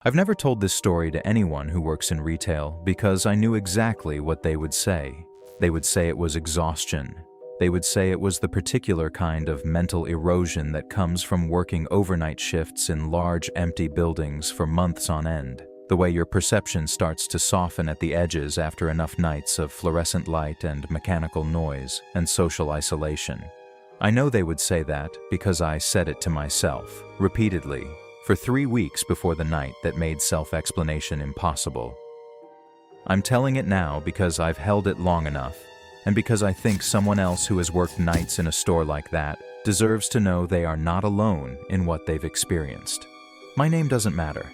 I've never told this story to anyone who works in retail because I knew exactly what they would say. They would say it was exhaustion. They would say it was the particular kind of mental erosion that comes from working overnight shifts in large, empty buildings for months on end. The way your perception starts to soften at the edges after enough nights of fluorescent light and mechanical noise and social isolation. I know they would say that because I said it to myself, repeatedly, for 3 weeks before the night that made self-explanation impossible. I'm telling it now because I've held it long enough, and because I think someone else who has worked nights in a store like that deserves to know they are not alone in what they've experienced. My name doesn't matter.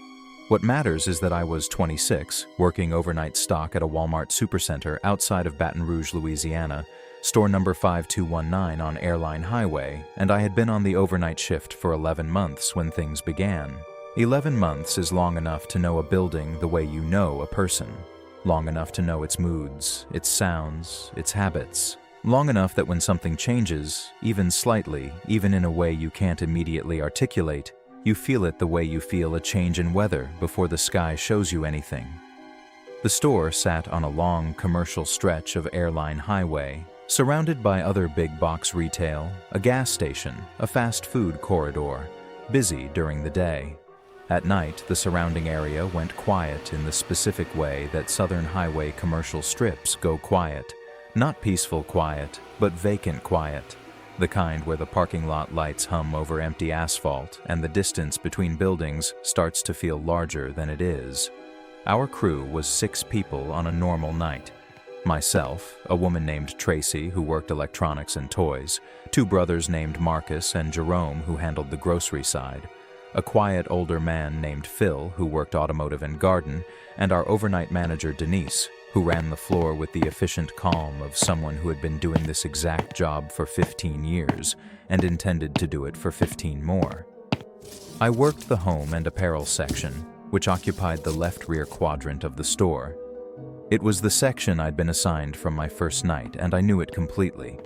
What matters is that I was 26, working overnight stock at a Walmart Supercenter outside of Baton Rouge, Louisiana, store number 5219 on Airline Highway, and I had been on the overnight shift for 11 months when things began. 11 months is long enough to know a building the way you know a person. Long enough to know its moods, its sounds, its habits. Long enough that when something changes, even slightly, even in a way you can't immediately articulate, you feel it the way you feel a change in weather before the sky shows you anything. The store sat on a long commercial stretch of Airline Highway, surrounded by other big box retail, a gas station, a fast food corridor, busy during the day. At night, the surrounding area went quiet in the specific way that Southern Highway commercial strips go quiet. Not peaceful quiet, but vacant quiet. The kind where the parking lot lights hum over empty asphalt and the distance between buildings starts to feel larger than it is. Our crew was 6 people on a normal night. Myself, a woman named Tracy who worked electronics and toys, 2 brothers named Marcus and Jerome who handled the grocery side, a quiet older man named Phil who worked automotive and garden, and our overnight manager Denise, who ran the floor with the efficient calm of someone who had been doing this exact job for 15 years and intended to do it for 15 more. I worked the home and apparel section, which occupied the left rear quadrant of the store. It was the section I'd been assigned from my first night, and I knew it completely.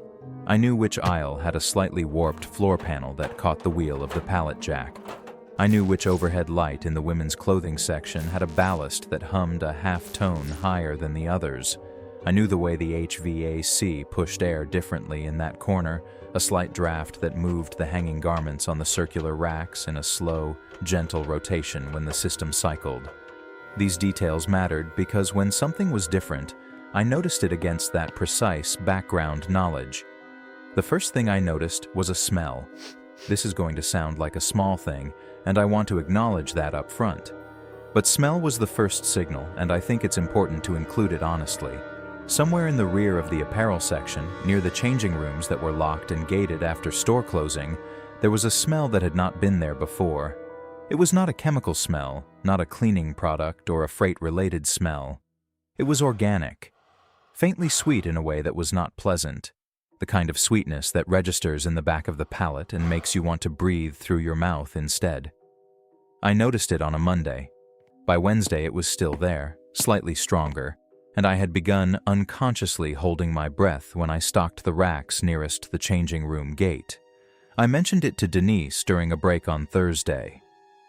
I knew which aisle had a slightly warped floor panel that caught the wheel of the pallet jack. I knew which overhead light in the women's clothing section had a ballast that hummed a half-tone higher than the others. I knew the way the HVAC pushed air differently in that corner, a slight draft that moved the hanging garments on the circular racks in a slow, gentle rotation when the system cycled. These details mattered because when something was different, I noticed it against that precise background knowledge. The first thing I noticed was a smell. This is going to sound like a small thing, and I want to acknowledge that up front. But smell was the first signal, and I think it's important to include it honestly. Somewhere in the rear of the apparel section, near the changing rooms that were locked and gated after store closing, there was a smell that had not been there before. It was not a chemical smell, not a cleaning product or a freight-related smell. It was organic, faintly sweet in a way that was not pleasant. The kind of sweetness that registers in the back of the palate and makes you want to breathe through your mouth instead. I noticed it on a Monday. By Wednesday it was still there, slightly stronger, and I had begun unconsciously holding my breath when I stocked the racks nearest the changing room gate. I mentioned it to Denise during a break on Thursday.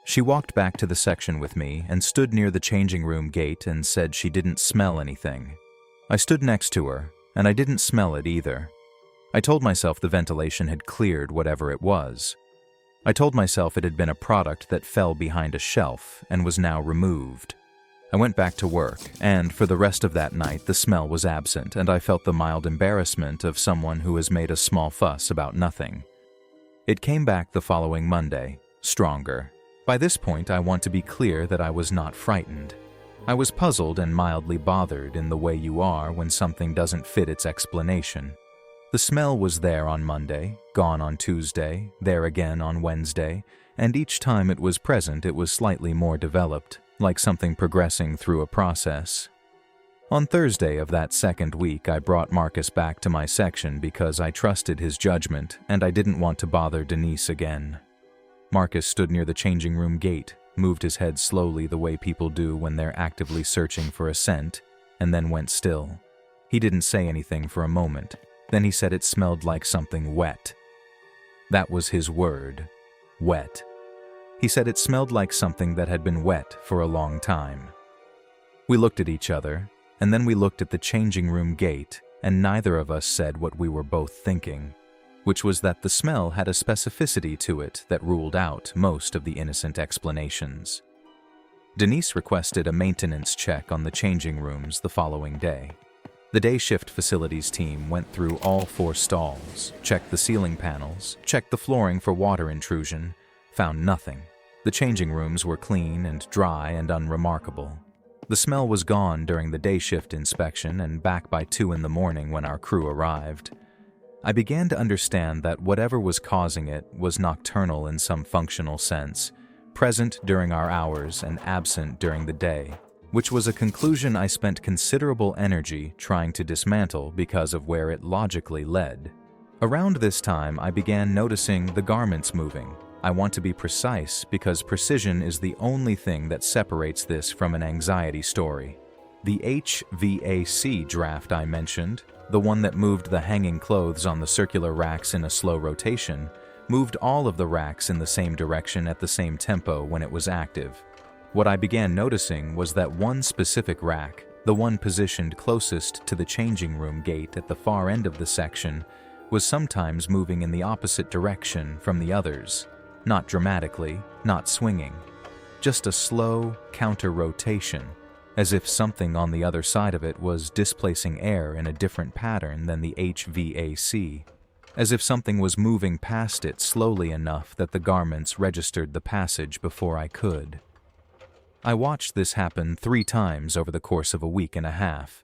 She walked back to the section with me and stood near the changing room gate and said she didn't smell anything. I stood next to her, and I didn't smell it either. I told myself the ventilation had cleared whatever it was. I told myself it had been a product that fell behind a shelf and was now removed. I went back to work, and for the rest of that night the smell was absent, and I felt the mild embarrassment of someone who has made a small fuss about nothing. It came back the following Monday, stronger. By this point, I want to be clear that I was not frightened. I was puzzled and mildly bothered in the way you are when something doesn't fit its explanation. The smell was there on Monday, gone on Tuesday, there again on Wednesday, and each time it was present it was slightly more developed, like something progressing through a process. On Thursday of that second week, I brought Marcus back to my section because I trusted his judgment and I didn't want to bother Denise again. Marcus stood near the changing room gate, moved his head slowly the way people do when they're actively searching for a scent, and then went still. He didn't say anything for a moment. Then he said it smelled like something wet. That was his word. Wet. He said it smelled like something that had been wet for a long time. We looked at each other, and then we looked at the changing room gate, and neither of us said what we were both thinking, which was that the smell had a specificity to it that ruled out most of the innocent explanations. Denise requested a maintenance check on the changing rooms the following day. The day shift facilities team went through all 4 stalls, checked the ceiling panels, checked the flooring for water intrusion, found nothing. The changing rooms were clean and dry and unremarkable. The smell was gone during the day shift inspection and back by 2 in the morning when our crew arrived. I began to understand that whatever was causing it was nocturnal in some functional sense, present during our hours and absent during the day, which was a conclusion I spent considerable energy trying to dismantle because of where it logically led. Around this time, I began noticing the garments moving. I want to be precise because precision is the only thing that separates this from an anxiety story. The HVAC draft I mentioned, the one that moved the hanging clothes on the circular racks in a slow rotation, moved all of the racks in the same direction at the same tempo when it was active. What I began noticing was that one specific rack, the one positioned closest to the changing room gate at the far end of the section, was sometimes moving in the opposite direction from the others. Not dramatically, not swinging. Just a slow counter-rotation, as if something on the other side of it was displacing air in a different pattern than the HVAC. As if something was moving past it slowly enough that the garments registered the passage before I could. I watched this happen 3 times over the course of a week and a half.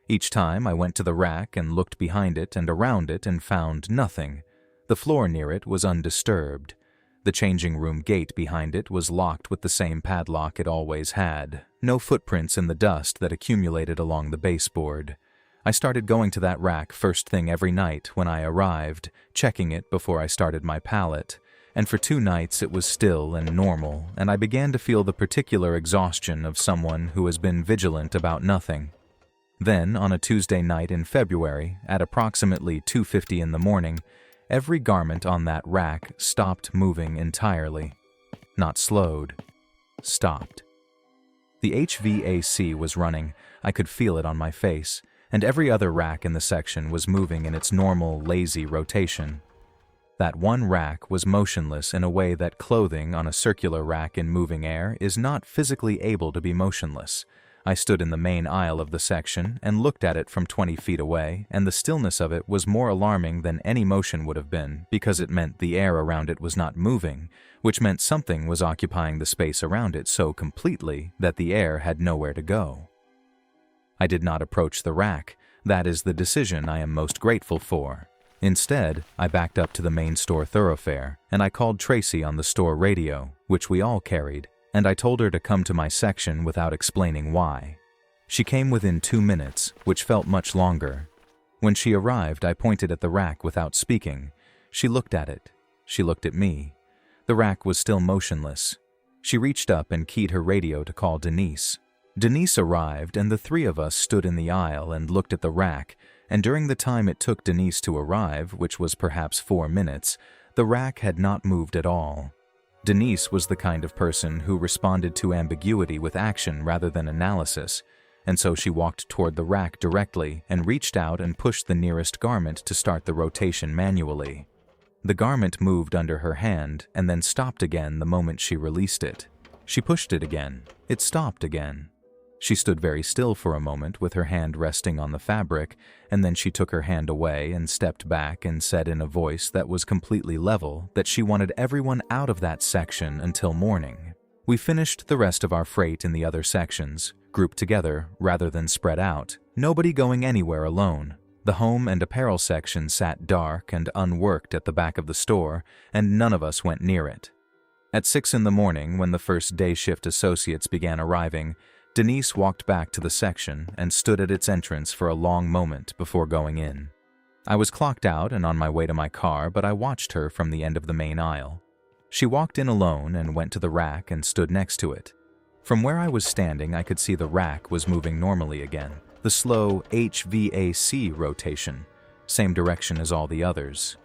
Each time I went to the rack and looked behind it and around it and found nothing. The floor near it was undisturbed. The changing room gate behind it was locked with the same padlock it always had. No footprints in the dust that accumulated along the baseboard. I started going to that rack first thing every night when I arrived, checking it before I started my pallet, and for 2 nights it was still and normal, and I began to feel the particular exhaustion of someone who has been vigilant about nothing. Then, on a Tuesday night in February, at approximately 2:50 in the morning, every garment on that rack stopped moving entirely. Not slowed. Stopped. The HVAC was running, I could feel it on my face, and every other rack in the section was moving in its normal, lazy rotation. That one rack was motionless in a way that clothing on a circular rack in moving air is not physically able to be motionless. I stood in the main aisle of the section and looked at it from 20 feet away, and the stillness of it was more alarming than any motion would have been because it meant the air around it was not moving, which meant something was occupying the space around it so completely that the air had nowhere to go. I did not approach the rack. That is the decision I am most grateful for. Instead, I backed up to the main store thoroughfare, and I called Tracy on the store radio, which we all carried, and I told her to come to my section without explaining why. She came within 2 minutes, which felt much longer. When she arrived, I pointed at the rack without speaking. She looked at it. She looked at me. The rack was still motionless. She reached up and keyed her radio to call Denise. Denise arrived, and the 3 of us stood in the aisle and looked at the rack, and during the time it took Denise to arrive, which was perhaps 4 minutes, the rack had not moved at all. Denise was the kind of person who responded to ambiguity with action rather than analysis, and so she walked toward the rack directly and reached out and pushed the nearest garment to start the rotation manually. The garment moved under her hand and then stopped again the moment she released it. She pushed it again. It stopped again. She stood very still for a moment with her hand resting on the fabric, and then she took her hand away and stepped back and said in a voice that was completely level that she wanted everyone out of that section until morning. We finished the rest of our freight in the other sections, grouped together rather than spread out, nobody going anywhere alone. The home and apparel section sat dark and unworked at the back of the store, and none of us went near it. At 6 in the morning, when the first day shift associates began arriving, Denise walked back to the section and stood at its entrance for a long moment before going in. I was clocked out and on my way to my car, but I watched her from the end of the main aisle. She walked in alone and went to the rack and stood next to it. From where I was standing, I could see the rack was moving normally again, the slow HVAC rotation, same direction as all the others.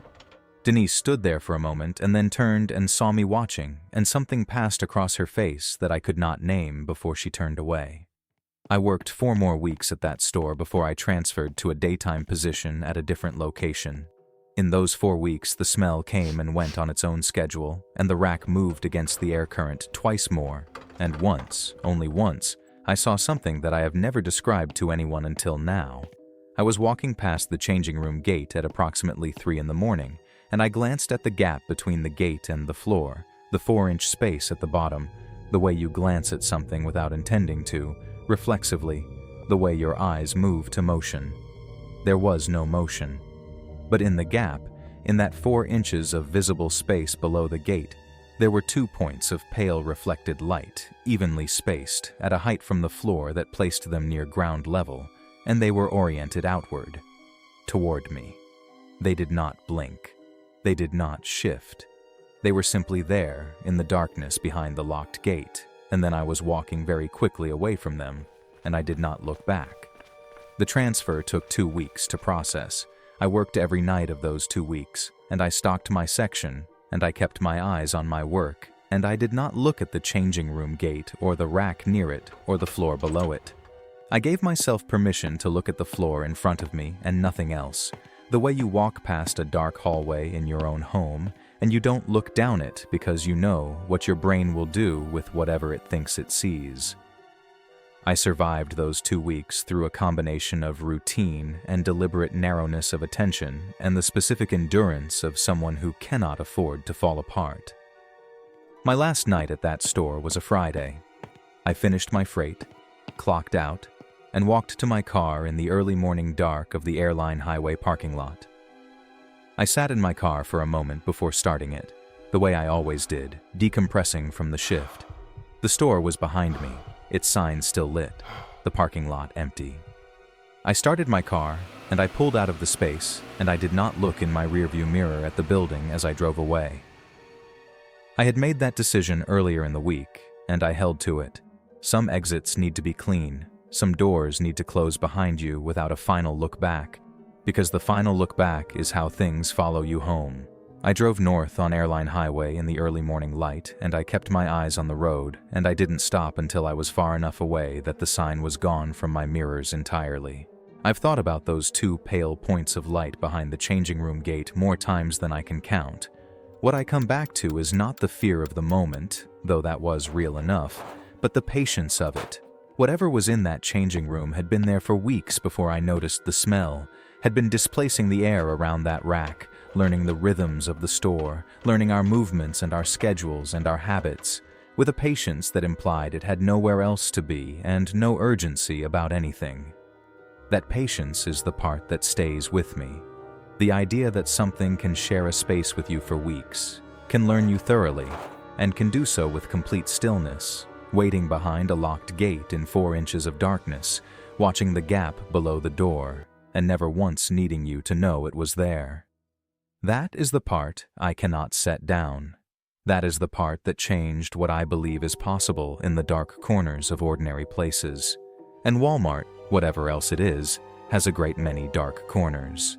Denise stood there for a moment and then turned and saw me watching, and something passed across her face that I could not name before she turned away. I worked 4 more weeks at that store before I transferred to a daytime position at a different location. In those 4 weeks, the smell came and went on its own schedule, and the rack moved against the air current twice more, and once, only once, I saw something that I have never described to anyone until now. I was walking past the changing room gate at approximately 3 in the morning, and I glanced at the gap between the gate and the floor, the 4-inch space at the bottom, the way you glance at something without intending to, reflexively, the way your eyes move to motion. There was no motion. But in the gap, in that 4 inches of visible space below the gate, there were 2 points of pale reflected light, evenly spaced, at a height from the floor that placed them near ground level, and they were oriented outward, toward me. They did not blink. They did not shift. They were simply there, in the darkness behind the locked gate, and then I was walking very quickly away from them, and I did not look back. The transfer took 2 weeks to process. I worked every night of those 2 weeks, and I stocked my section, and I kept my eyes on my work, and I did not look at the changing room gate or the rack near it or the floor below it. I gave myself permission to look at the floor in front of me and nothing else, the way you walk past a dark hallway in your own home, and you don't look down it because you know what your brain will do with whatever it thinks it sees. I survived those 2 weeks through a combination of routine and deliberate narrowness of attention and the specific endurance of someone who cannot afford to fall apart. My last night at that store was a Friday. I finished my freight, clocked out, and walked to my car in the early morning dark of the airline highway parking lot. I sat in my car for a moment before starting it, the way I always did, decompressing from the shift. The store was behind me, its sign still lit, the parking lot empty. I started my car, and I pulled out of the space, and I did not look in my rearview mirror at the building as I drove away. I had made that decision earlier in the week, and I held to it. Some exits need to be clean. Some doors need to close behind you without a final look back, because the final look back is how things follow you home. I drove north on Airline Highway in the early morning light, and I kept my eyes on the road, and I didn't stop until I was far enough away that the sign was gone from my mirrors entirely. I've thought about those 2 pale points of light behind the changing room gate more times than I can count. What I come back to is not the fear of the moment, though that was real enough, but the patience of it. Whatever was in that changing room had been there for weeks before I noticed the smell, had been displacing the air around that rack, learning the rhythms of the store, learning our movements and our schedules and our habits, with a patience that implied it had nowhere else to be and no urgency about anything. That patience is the part that stays with me. The idea that something can share a space with you for weeks, can learn you thoroughly, and can do so with complete stillness, waiting behind a locked gate in 4 inches of darkness, watching the gap below the door, and never once needing you to know it was there. That is the part I cannot set down. That is the part that changed what I believe is possible in the dark corners of ordinary places. And Walmart, whatever else it is, has a great many dark corners.